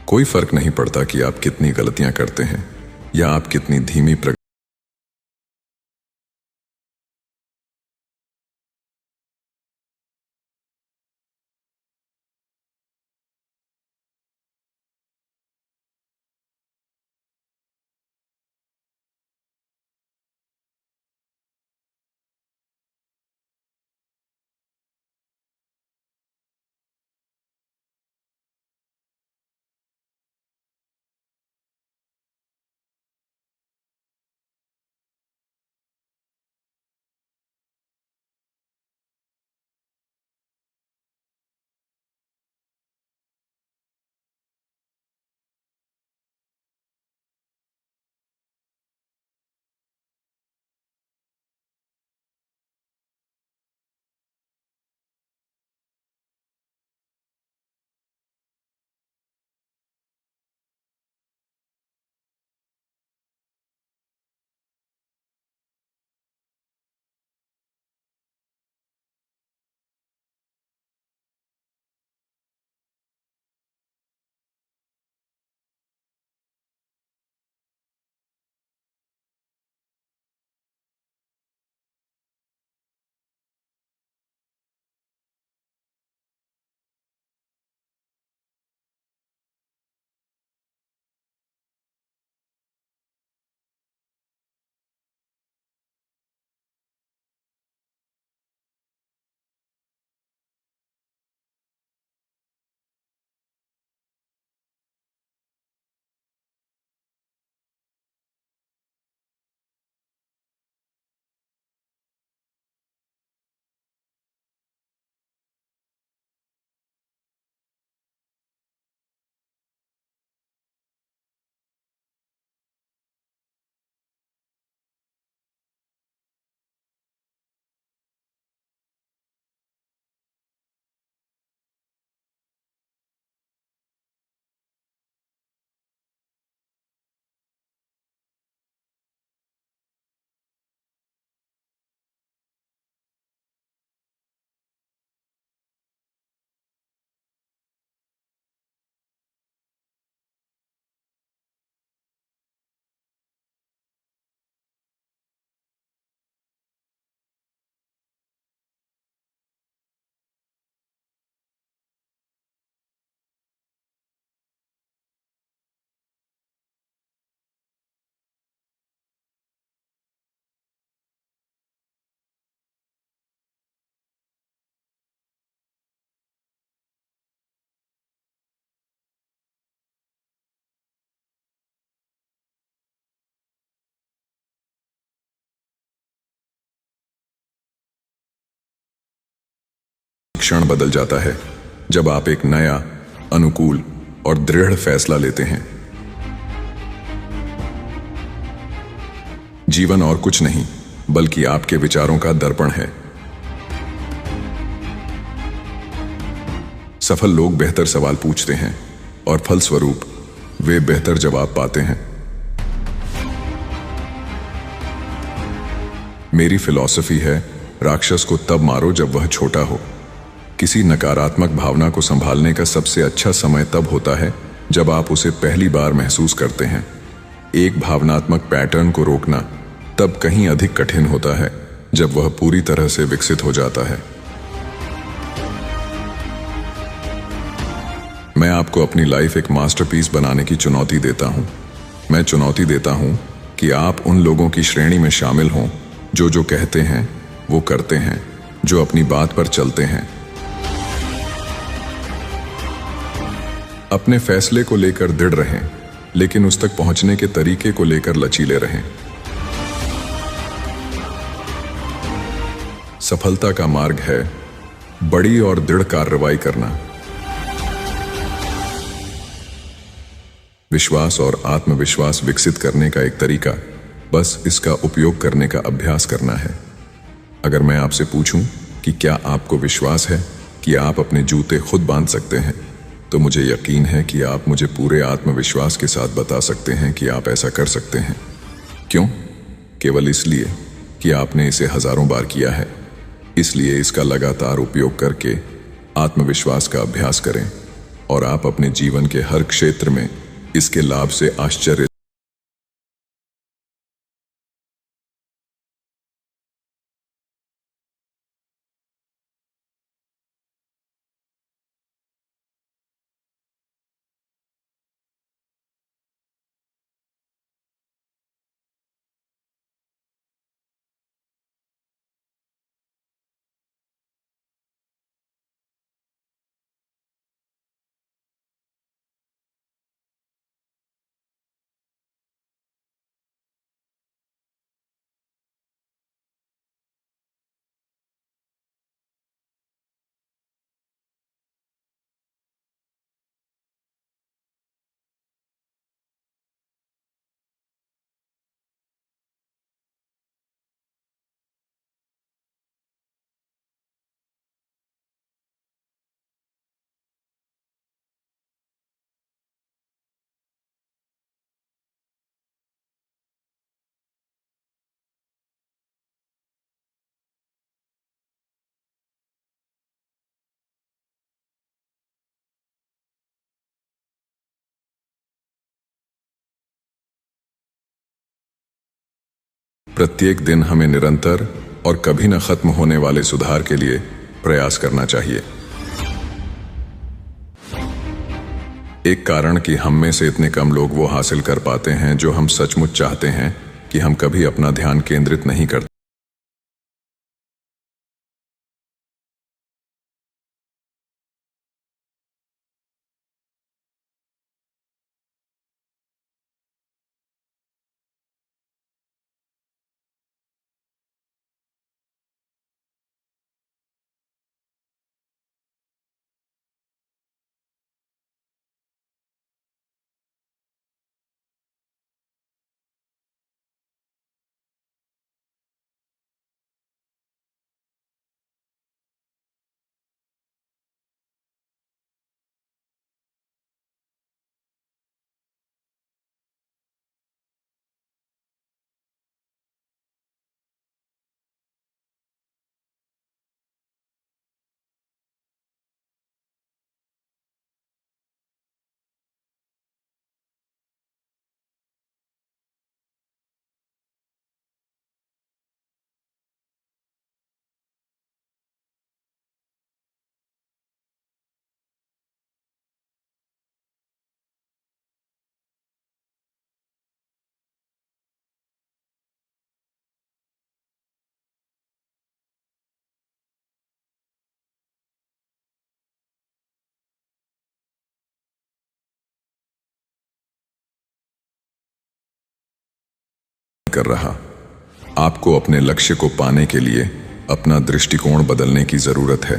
कोई फर्क नहीं पड़ता कि आप कितनी गलतियां करते हैं या आप कितनी धीमी क्षण बदल जाता है जब आप एक नया, अनुकूल और दृढ़ फैसला लेते हैं। जीवन और कुछ नहीं बल्कि आपके विचारों का दर्पण है। सफल लोग बेहतर सवाल पूछते हैं और फलस्वरूप वे बेहतर जवाब पाते हैं। मेरी फिलॉसफी है, राक्षस को तब मारो जब वह छोटा हो। किसी नकारात्मक भावना को संभालने का सबसे अच्छा समय तब होता है जब आप उसे पहली बार महसूस करते हैं। एक भावनात्मक पैटर्न को रोकना तब कहीं अधिक कठिन होता है जब वह पूरी तरह से विकसित हो जाता है। मैं आपको अपनी लाइफ एक मास्टरपीस बनाने की चुनौती देता हूं। मैं चुनौती देता हूं कि आप उन लोगों की श्रेणी में शामिल हों जो कहते हैं वो करते हैं, जो अपनी बात पर चलते हैं। अपने फैसले को लेकर दृढ़ रहें, लेकिन उस तक पहुंचने के तरीके को लेकर लचीले रहें। सफलता का मार्ग है बड़ी और दृढ़ कार्रवाई करना। विश्वास और आत्मविश्वास विकसित करने का एक तरीका बस इसका उपयोग करने का अभ्यास करना है। अगर मैं आपसे पूछूं कि क्या आपको विश्वास है कि आप अपने जूते खुद बांध सकते हैं, तो मुझे यकीन है कि आप मुझे पूरे आत्मविश्वास के साथ बता सकते हैं कि आप ऐसा कर सकते हैं। क्यों? केवल इसलिए कि आपने इसे हजारों बार किया है। इसलिए इसका लगातार उपयोग करके आत्मविश्वास का अभ्यास करें। और आप अपने जीवन के हर क्षेत्र में इसके लाभ से आश्चर्य। प्रत्येक दिन हमें निरंतर और कभी न खत्म होने वाले सुधार के लिए प्रयास करना चाहिए। एक कारण कि हम में से इतने कम लोग वो हासिल कर पाते हैं जो हम सचमुच चाहते हैं कि हम कभी अपना ध्यान केंद्रित नहीं करते। कर रहा। आपको अपने लक्ष्य को पाने के लिए अपना दृष्टिकोण बदलने की जरूरत है।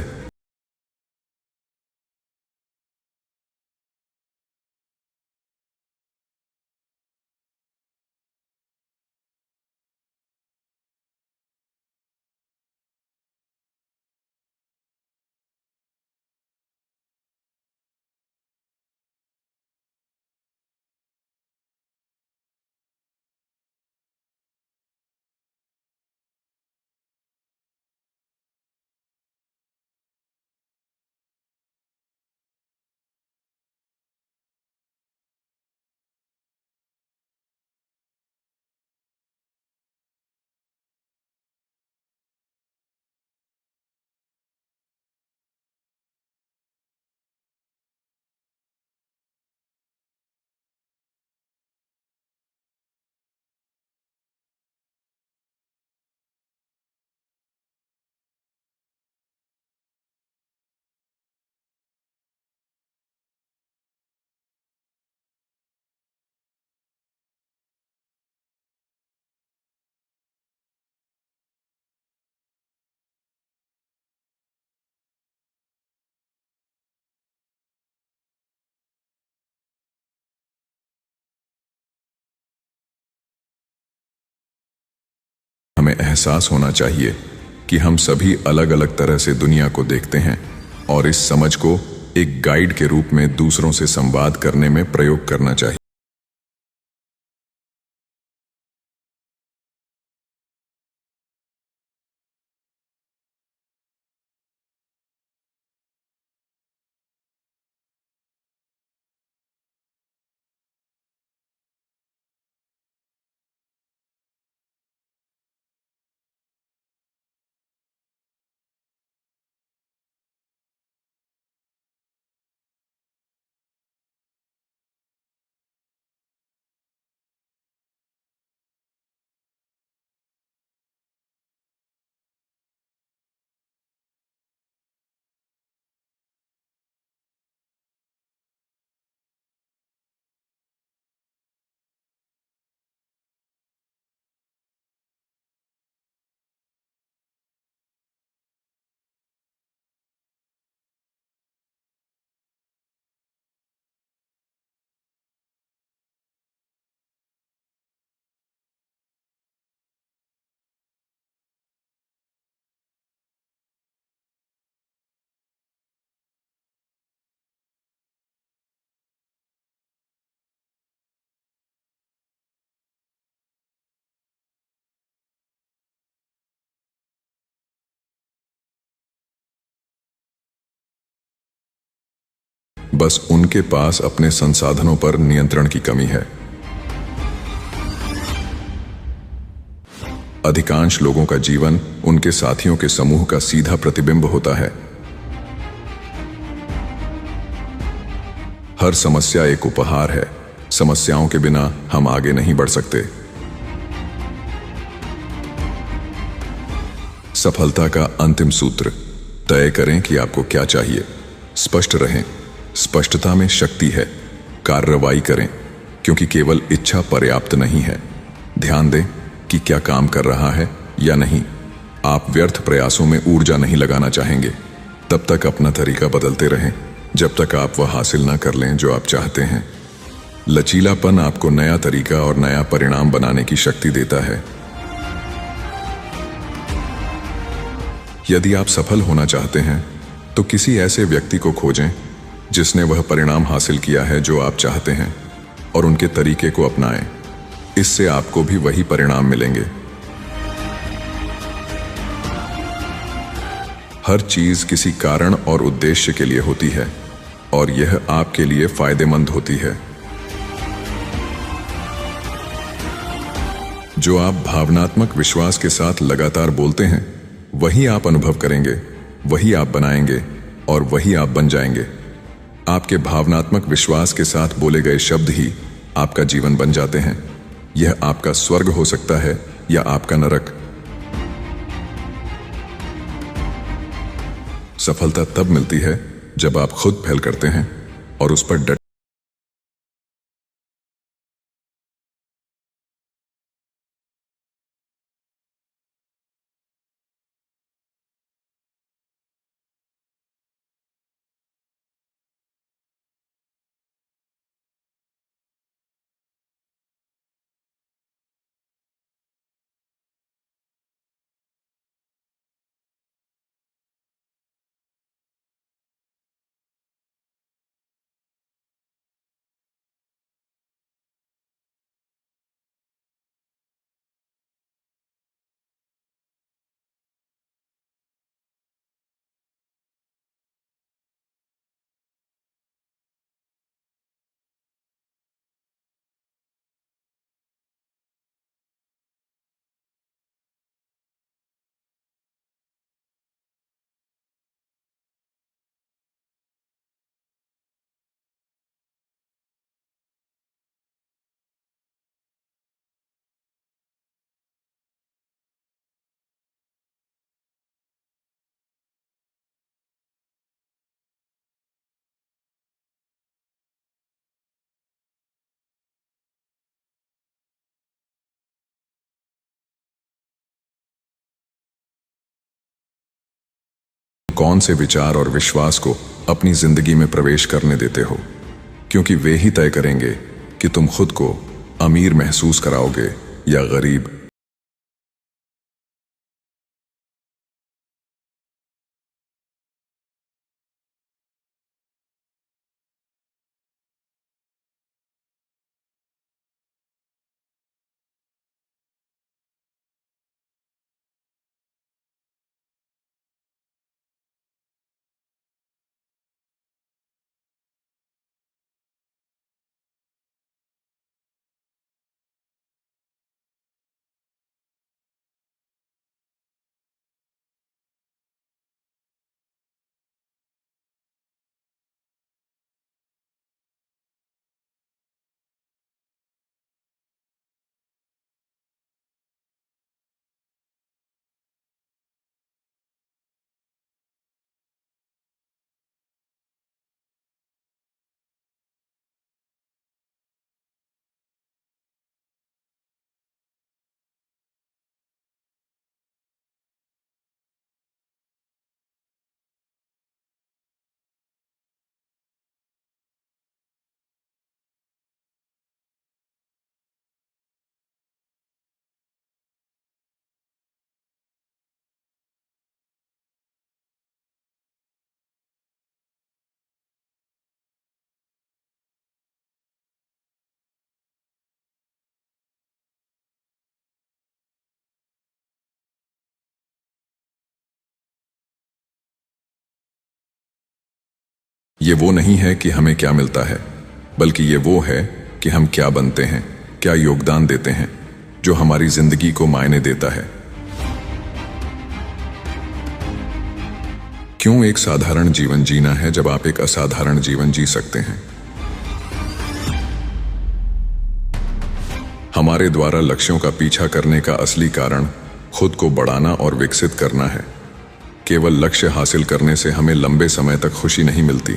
हमें एहसास होना चाहिए कि हम सभी अलग अलग तरह से दुनिया को देखते हैं और इस समझ को एक गाइड के रूप में दूसरों से संवाद करने में प्रयोग करना चाहिए। बस उनके पास अपने संसाधनों पर नियंत्रण की कमी है। अधिकांश लोगों का जीवन उनके साथियों के समूह का सीधा प्रतिबिंब होता है। हर समस्या एक उपहार है। समस्याओं के बिना हम आगे नहीं बढ़ सकते। सफलता का अंतिम सूत्र: तय करें कि आपको क्या चाहिए। स्पष्ट रहें। स्पष्टता में शक्ति है। कार्रवाई करें, क्योंकि केवल इच्छा पर्याप्त नहीं है। ध्यान दें कि क्या काम कर रहा है या नहीं। आप व्यर्थ प्रयासों में ऊर्जा नहीं लगाना चाहेंगे। तब तक अपना तरीका बदलते रहें जब तक आप वह हासिल ना कर लें जो आप चाहते हैं। लचीलापन आपको नया तरीका और नया परिणाम बनाने की शक्ति देता है। यदि आप सफल होना चाहते हैं तो किसी ऐसे व्यक्ति को खोजें जिसने वह परिणाम हासिल किया है जो आप चाहते हैं, और उनके तरीके को अपनाएं। इससे आपको भी वही परिणाम मिलेंगे। हर चीज किसी कारण और उद्देश्य के लिए होती है, और यह आपके लिए फायदेमंद होती है। जो आप भावनात्मक विश्वास के साथ लगातार बोलते हैं, वही आप अनुभव करेंगे, वही आप बनाएंगे, और वही आप बन जाएंगे। आपके भावनात्मक विश्वास के साथ बोले गए शब्द ही आपका जीवन बन जाते हैं। यह आपका स्वर्ग हो सकता है या आपका नरक। सफलता तब मिलती है जब आप खुद पहल करते हैं और उस पर डट कौन से विचार और विश्वास को अपनी जिंदगी में प्रवेश करने देते हो, क्योंकि वे ही तय करेंगे कि तुम खुद को अमीर महसूस कराओगे या गरीब। ये वो नहीं है कि हमें क्या मिलता है, बल्कि ये वो है कि हम क्या बनते हैं, क्या योगदान देते हैं, जो हमारी जिंदगी को मायने देता है। क्यों एक साधारण जीवन जीना है जब आप एक असाधारण जीवन जी सकते हैं? हमारे द्वारा लक्ष्यों का पीछा करने का असली कारण खुद को बढ़ाना और विकसित करना है। केवल लक्ष्य हासिल करने से हमें लंबे समय तक खुशी नहीं मिलती,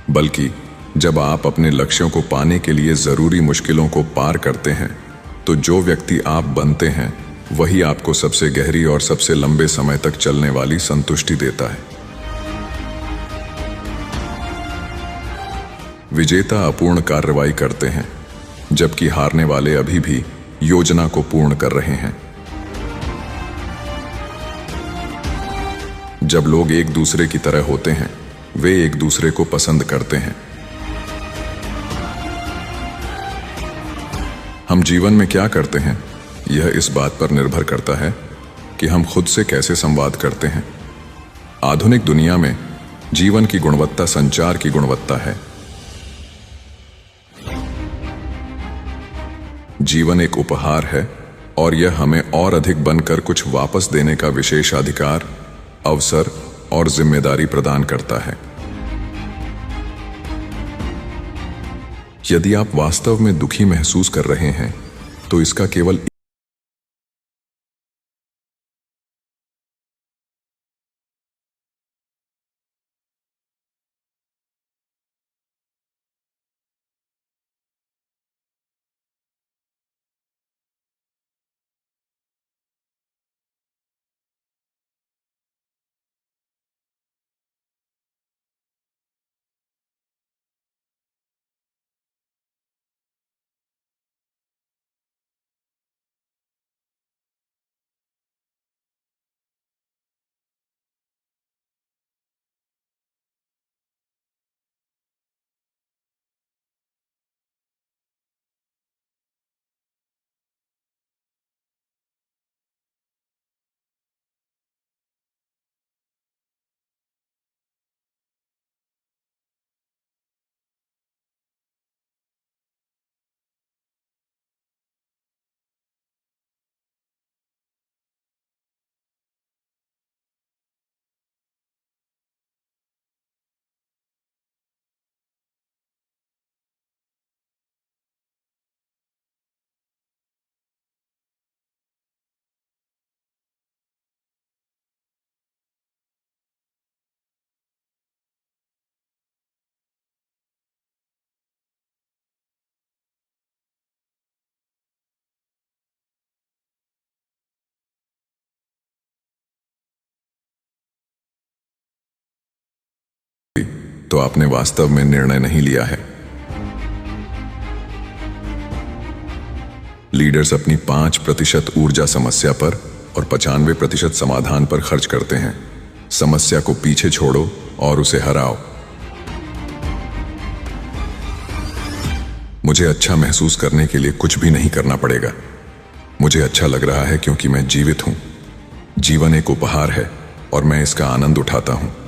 बल्कि जब आप अपने लक्ष्यों को पाने के लिए जरूरी मुश्किलों को पार करते हैं, तो जो व्यक्ति आप बनते हैं वही आपको सबसे गहरी और सबसे लंबे समय तक चलने वाली संतुष्टि देता है। विजेता अपूर्ण कार्रवाई करते हैं, जबकि हारने वाले अभी भी योजना को पूर्ण कर रहे हैं। जब लोग एक दूसरे की तरह होते हैं, वे एक दूसरे को पसंद करते हैं। हम जीवन में क्या करते हैं, यह इस बात पर निर्भर करता है कि हम खुद से कैसे संवाद करते हैं। आधुनिक दुनिया में जीवन की गुणवत्ता संचार की गुणवत्ता है। जीवन एक उपहार है और यह हमें और अधिक बनकर कुछ वापस देने का विशेष अधिकार, अवसर और जिम्मेदारी प्रदान करता है। यदि आप वास्तव में दुखी महसूस कर रहे हैं, तो इसका केवल तो आपने वास्तव में निर्णय नहीं लिया है। लीडर्स अपनी 5% ऊर्जा समस्या पर और 95% समाधान पर खर्च करते हैं। समस्या को पीछे छोड़ो और उसे हराओ। मुझे अच्छा महसूस करने के लिए कुछ भी नहीं करना पड़ेगा। मुझे अच्छा लग रहा है क्योंकि मैं जीवित हूं। जीवन एक उपहार है और मैं इसका आनंद उठाता हूं।